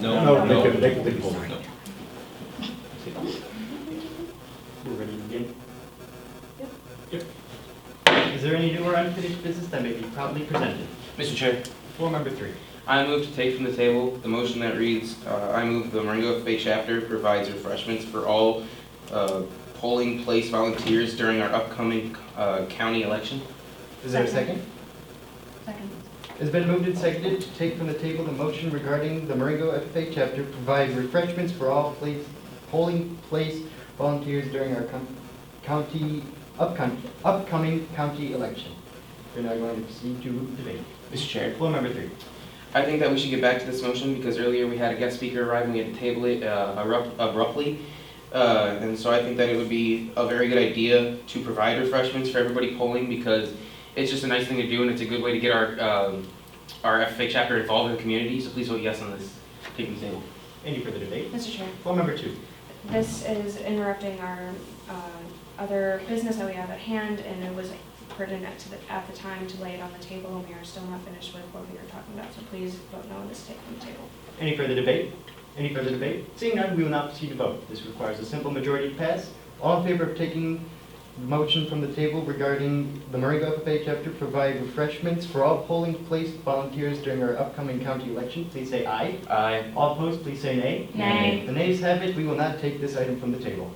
They can hold it. We're ready to begin? Yep. Is there any new or unfinished business that may be properly presented? Mr. Chair, Floor member 3. I move to take from the table the motion that reads, I move the Marengo FFA chapter provides refreshments for all polling place volunteers during our upcoming county election. Is there a second? Second. It's been moved and seconded to take from the table the motion regarding the Marengo FFA chapter provide refreshments for all polling place volunteers during our upcoming county election. We're now going to proceed to debate. Mr. Chair, Floor member 3. I think that we should get back to this motion because earlier we had a guest speaker arrive and we had to table it abruptly. And so I think that it would be a very good idea to provide refreshments for everybody polling because it's just a nice thing to do and it's a good way to get our FFA chapter involved in the community. So please vote yes on this. Take the table. Any further debate? Mr. Chair, Floor member 2. this is interrupting our other business that we have at hand, and it was pertinent at the time to lay it on the table, and we are still not finished with what we were talking about. So please vote no on this take from the table. Any further debate? Any further debate? Seeing none, we will now proceed to vote. This requires a simple majority to pass. All in favor of taking the motion from the table regarding the Marengo FFA chapter provide refreshments for all polling place volunteers during our upcoming county election, please say aye. Aye. All opposed, please say nay. Nay. The nays have it. We will not take this item from the table.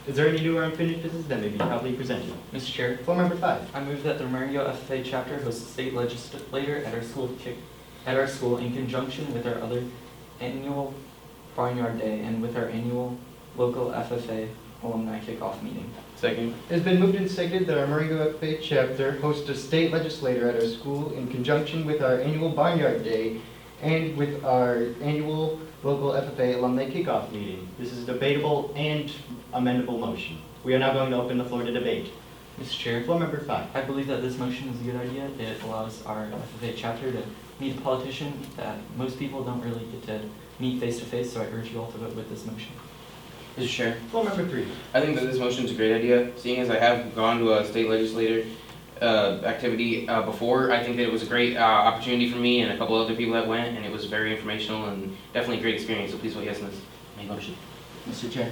Is there any new or unfinished business that may be properly presented? Mr. Chair, Floor member 5. I move that the Marengo FFA chapter hosts a state legislator at our school in conjunction with our other annual Barnyard Day and with our annual local FFA alumni kickoff meeting. Second. It has been moved and seconded that our Marengo FFA chapter host a state legislator at our school in conjunction with our annual Barnyard Day and with our annual local FFA alumni kickoff meeting. This is a debatable and amendable motion. We are now going to open the floor to debate. Mr. Chair, Floor member 5. I believe that this motion is a good idea. It allows our FFA chapter to meet a politician that most people don't really get to meet face to face, so I urge you all to vote with this motion. Mr. Chair, Floor member 3. I think that this motion is a great idea. Seeing as I have gone to a state legislator activity before, I think that it was a great opportunity for me and a couple other people that went, and it was very informational and definitely a great experience. So please vote yes on this. Motion. Mr. Chair,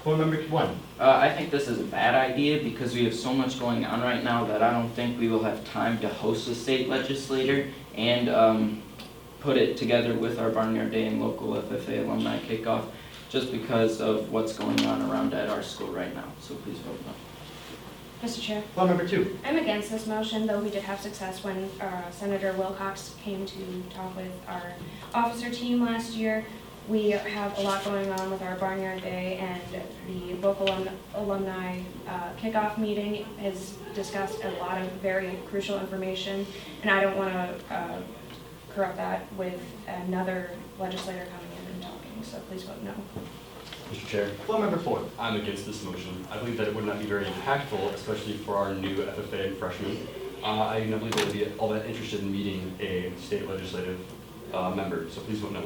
Floor member 1. I think this is a bad idea because we have so much going on right now that I don't think we will have time to host a state legislator and put it together with our Barnyard Day and local FFA alumni kickoff just because of what's going on around at our school right now. So please vote no. Mr. Chair, Floor member 2. I'm against this motion, though we did have success when Senator Wilcox came to talk with our officer team last year. We have a lot going on with our Barnyard Day, and the local alumni kickoff meeting has discussed a lot of very crucial information, and I don't want to corrupt that with another legislator coming in and talking, so please vote no. Mr. Chair, Floor member 4. I'm against this motion. I believe that it would not be very impactful, especially for our new FFA and freshmen. I do not believe they would be all that interested in meeting a state legislative member, so please vote no.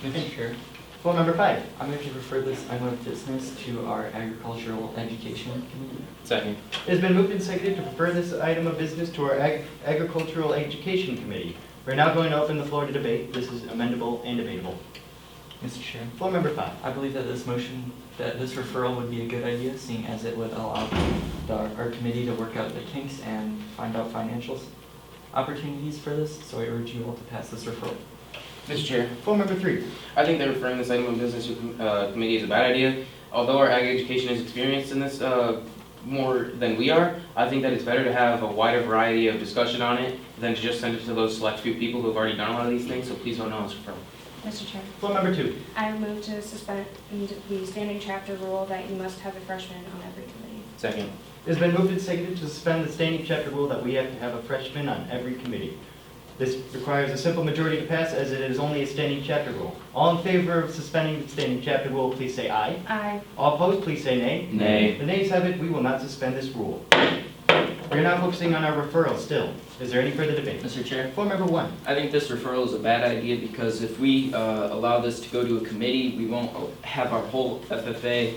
Mr. Chair, Floor member 5. I move to refer this item of business to our agricultural education committee. Second. It has been moved and seconded to refer this item of business to our agricultural education committee. We're now going to open the floor to debate. This is amendable and debatable. Mr. Chair, Floor member 5. I believe that this referral would be a good idea, seeing as it would allow our committee to work out the kinks and find out financial opportunities for this, so I urge you all to pass this referral. Mr. Chair, Floor member 3. I think that referring this item of business to committee is a bad idea. Although our ag education is experienced in this more than we are, I think that it's better to have a wider variety of discussion on it than to just send it to those select few people who have already done a lot of these things, so please vote no on this referral. Mr. Chair, Floor member 2. I move to suspend the standing chapter rule that you must have a freshman on every committee. Second. It has been moved and seconded to suspend the standing chapter rule that we have to have a freshman on every committee. This requires a simple majority to pass as it is only a standing chapter rule. All in favor of suspending the standing chapter rule, please say aye. Aye. All opposed, please say nay. Nay. The nays have it. We will not suspend this rule. We are now focusing on our referral still. Is there any further debate? Mr. Chair, Floor member 1. I think this referral is a bad idea because if we allow this to go to a committee, we won't have our whole FFA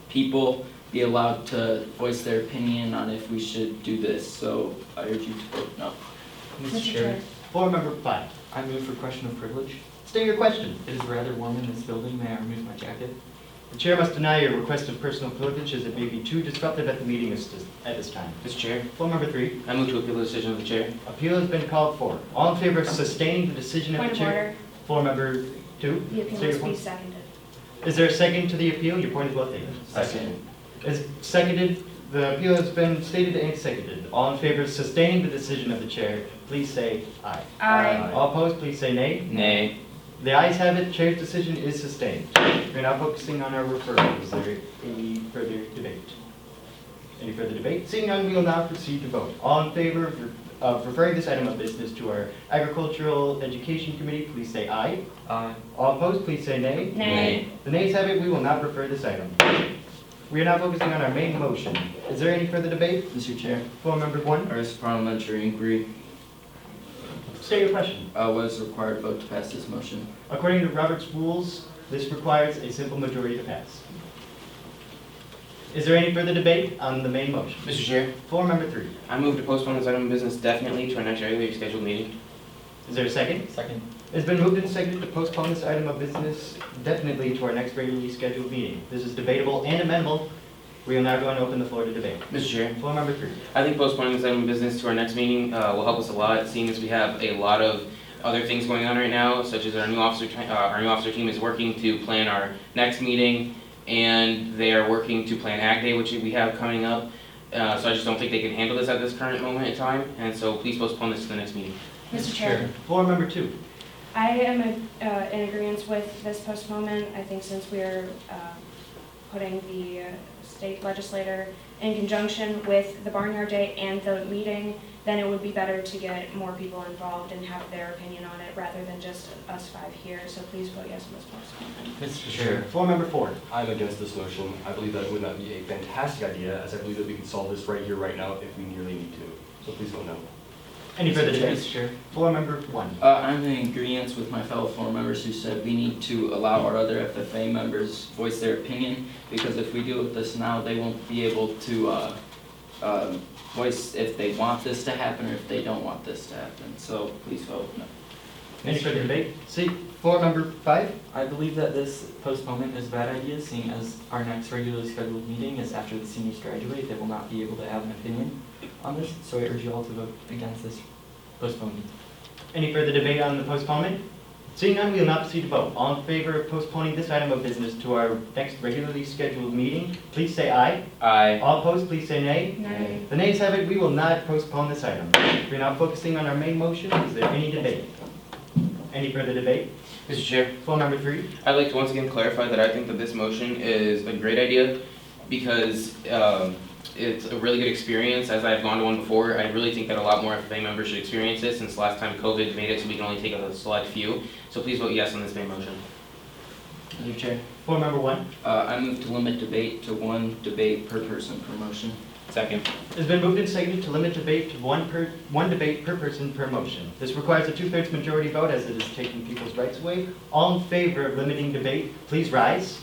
people be allowed to voice their opinion on if we should do this. So I urge you to vote no. Mr. Chair, Floor member 5. I move for question of privilege. State your question. It is rather warm in this building. May I remove my jacket? The chair must deny your request of personal privilege as it may be too disruptive at the meeting at this time. Mr. Chair, Floor member 3. I move to appeal the decision of the chair. Appeal has been called for. All in favor of sustaining the decision of Point the of chair? order, Floor member 2. the appeal State your must be point. seconded. Is there a second to the appeal? Your point is well taken. Second. Is seconded. The appeal has been stated and seconded. All in favor of sustaining the decision of the chair, please say aye. Aye. All opposed, please say nay. Nay. The ayes have it. Chair's decision is sustained. We're now focusing on our referral. Is there any further debate? Any further debate? Seeing none, we will now proceed to vote. All in favor of referring this item of business to our Agricultural Education Committee, please say aye. Aye. All opposed, please say nay. Nay. The nays have it. We will not refer this item. We are now focusing on our main motion. Is there any further debate? Mr. Chair, Floor member 1, our parliamentary inquiry, state your question. what is the required vote to pass this motion? According to Robert's rules, this requires a simple majority to pass. Is there any further debate on the main motion? Mr. Chair, Floor member 3. I move to postpone this item of business definitely to our next regularly scheduled meeting. Is there a second? Second. It's been moved and seconded to postpone this item of business definitely to our next regularly scheduled meeting. This is debatable and amendable. We are now going to open the floor to debate. Mr. Chair, Floor member 3. I think postponing this item of business to our next meeting will help us a lot, seeing as we have a lot of other things going on right now, such as our new officer team is working to plan our next meeting, and they are working to plan Ag Day, which we have coming up. So I just don't think they can handle this at this current moment in time, and so please postpone this to the next meeting. Mr. Chair, Floor member 2. I am in agreement with this postponement. I think since we're putting the state legislator in conjunction with the Barnyard Day and the meeting, then it would be better to get more people involved and have their opinion on it rather than just us 5 here. So please vote yes on this postponement. Mr. Chair. Floor member 4. I'm against this motion. I believe that it would not be a fantastic idea, as I believe that we can solve this right here, right now, if we nearly need to. So please vote no. Any further debate? Mr. Chair. Floor member 1. I'm in agreement with my fellow floor members who said we need to allow our other FFA members voice their opinion, because if we deal with this now, they won't be able to voice if they want this to happen or if they don't want this to happen. So please vote no. Any further debate? See, floor member 5. I believe that this postponement is a bad idea, seeing as our next regularly scheduled meeting is after the seniors graduate. They will not be able to have an opinion on this, so I urge you all to vote against this postponement. Any further debate on the postponement? Seeing none, we will now proceed to vote. All in favor of postponing this item of business to our next regularly scheduled meeting, please say aye. Aye. All opposed, please say nay. Nay. The nays have it. We will not postpone this item. We're now focusing on our main motion. Is there any debate? Any further debate? Mr. Chair, Floor member 3. I'd like to once again clarify that I think that this motion is a great idea because it's a really good experience. As I've gone to one before, I really think that a lot more FFA members should experience this since last time COVID made it so we can only take a select few. So please vote yes on this main motion. Mr. Chair, Floor member 1. I move to limit debate to 1 debate per person per motion. Second. It's been moved and seconded to limit debate to one debate per person per motion. This requires a 2/3 majority vote as it is taking people's rights away. All in favor of limiting debate, please rise.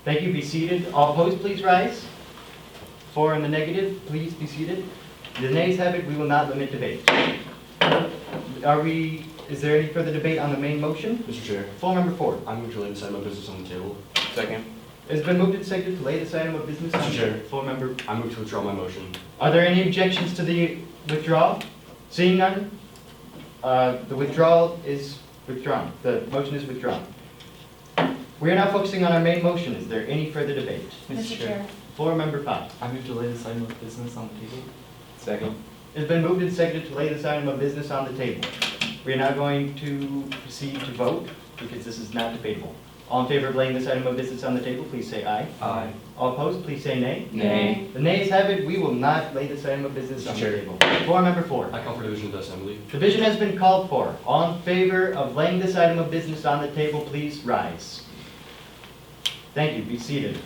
Thank you. Be seated. All opposed, please rise. 4 in the negative, please be seated. The nays have it. We will not limit debate. Is there any further debate on the main motion? Mr. Chair, Floor member 4. I move to lay this item of business on the table. Second. It's been moved and seconded to lay this item of business on Mr. Chair. Floor member. I move to withdraw my motion. Are there any objections to the withdrawal? Seeing none, the withdrawal is withdrawn. The motion is withdrawn. We are now focusing on our main motion. Is there any further debate? Mr. Chair, Floor member 5. I move to lay this item of business on the table. Second. It's been moved and seconded to lay this item of business on the table. We are now going to proceed to vote because this is not debatable. All in favor of laying this item of business on the table, please say aye. Aye. All opposed, please say nay. Nay. The nays have it. We will not lay this item of business on the Chair. table. Floor member 4. I call for division of the assembly. Division has been called for. All in favor of laying this item of business on the table, please rise. Thank you. Be seated.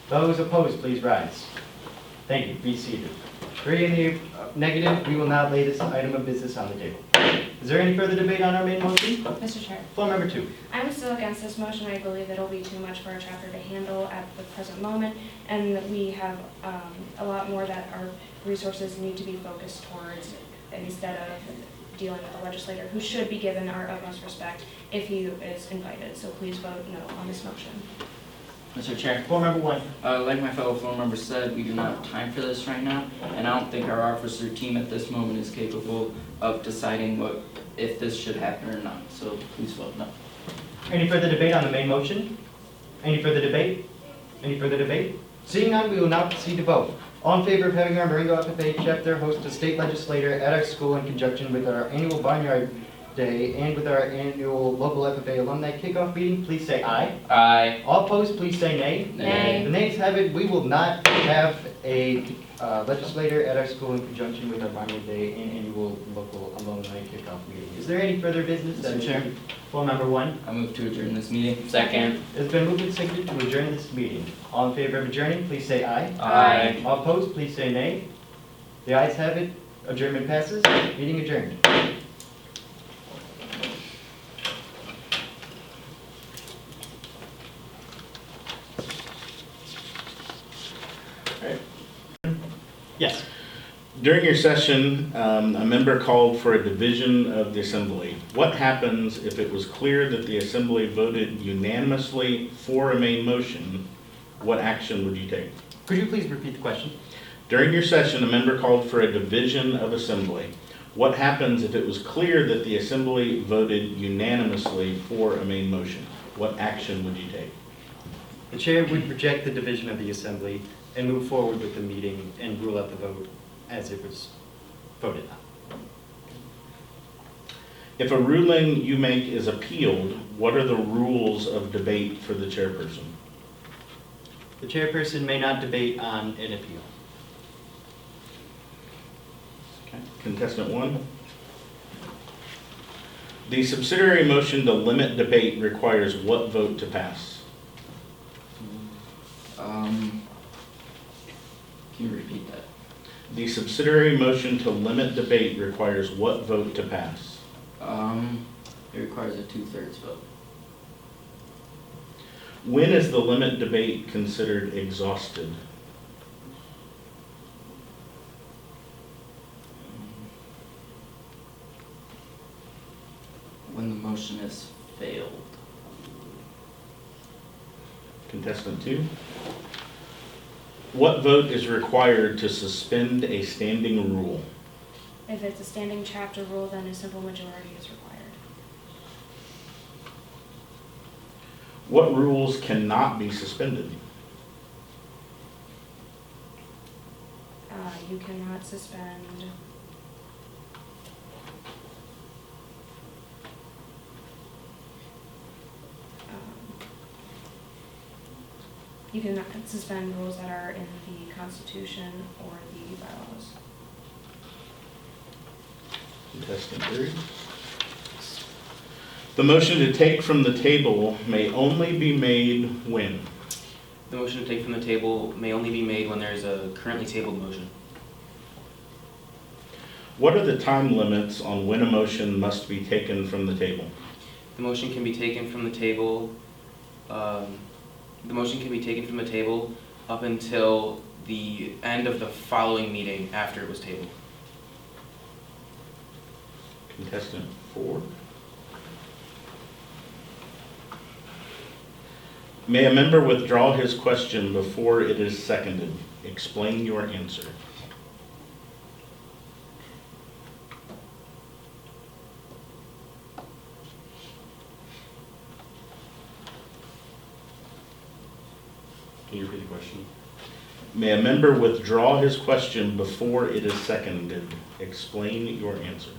Those opposed, please rise. Thank you. Be seated. 3 in the negative. We will not lay this item of business on the table. Is there any further debate on our main motion? Mr. Chair, Floor member 2. I'm still against this motion. I believe it'll be too much for our chapter to handle at the present moment, and that we have a lot more that our resources need to be focused towards instead of dealing with a legislator who should be given our utmost respect if he is invited. So please vote no on this motion. Mr. Chair, Floor member one. like my fellow floor member said, we do not have time for this right now, and I don't think our officer team at this moment is capable of deciding if this should happen or not, so please vote no. Any further debate on the main motion? Any further debate? Any further debate? Seeing none, we will now proceed to vote. All in favor of having our Marengo FFA chapter host a state legislator at our school in conjunction with our annual Barnyard Day and with our annual local FFA alumni kickoff meeting, please say aye. Aye. All opposed, please say nay. Nay. The nays have it. We will not have a legislator at our school in conjunction with our Barnyard Day and annual local alumni kickoff meeting. Is there any further business? Mr. Chair. Floor member one. I move to adjourn this meeting. Second. It's been moved and seconded to adjourn this meeting. All in favor of adjourning, please say aye. Aye. All opposed, please say nay. The ayes have it. Adjournment passes. Meeting adjourned. Yes. During your session, a member called for a division of the assembly. What happens if it was clear that the assembly voted unanimously for a main motion? What action would you take? Could you please repeat the question? During your session, a member called for a division of assembly. What happens if it was clear that the assembly voted unanimously for a main motion? What action would you take? The chair would reject the division of the assembly and move forward with the meeting and rule out the vote as it was voted on. If a ruling you make is appealed, what are the rules of debate for the chairperson? The chairperson may not debate on an appeal. Okay. Contestant one. The subsidiary motion to limit debate requires what vote to pass? Can you repeat that? The subsidiary motion to limit debate requires what vote to pass? It requires a 2/3 vote. When is the limit debate considered exhausted? When the motion has failed. Contestant two. What vote is required to suspend a standing rule? If it's a standing chapter rule, then a simple majority is required. What rules cannot be suspended? You cannot suspend. You cannot suspend rules that are in the Constitution or the bylaws. Contestant three. The motion to take from the table may only be made when? The motion to take from the table may only be made when there is a currently tabled motion. What are the time limits on when a motion must be taken from the table? The motion can be taken from the table, up until the end of the following meeting after it was tabled. Contestant four. May a member withdraw his question before it is seconded? Explain your answer. Can you repeat the question? May a member withdraw his question before it is seconded? Explain your answer.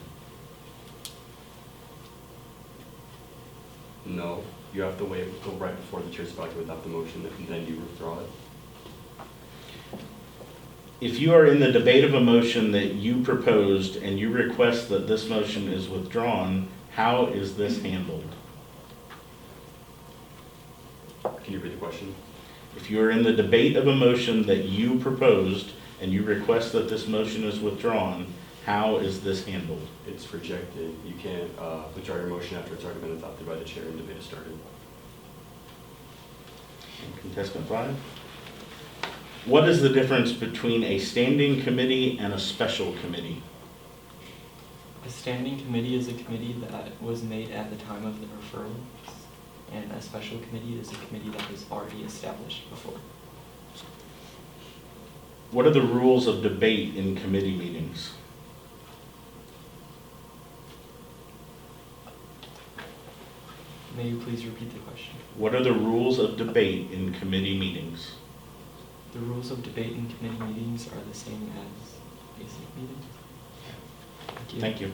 No, you have to wait until right before the chair's about to adopt the motion, and then you withdraw it. If you are in the debate of a motion that you proposed and you request that this motion is withdrawn, how is this handled? Can you repeat the question? If you are in the debate of a motion that you proposed and you request that this motion is withdrawn, how is this handled? It's rejected. You can't withdraw your motion after it's already been adopted by the chair and debate has started. Contestant 5. What is the difference between a standing committee and a special committee? A standing committee is a committee that was made at the time of the referrals, and a special committee is a committee that was already established before. What are the rules of debate in committee meetings? May you please repeat the question? What are the rules of debate in committee meetings? The rules of debate in committee meetings are the same as basic meetings. Thank you. Thank you.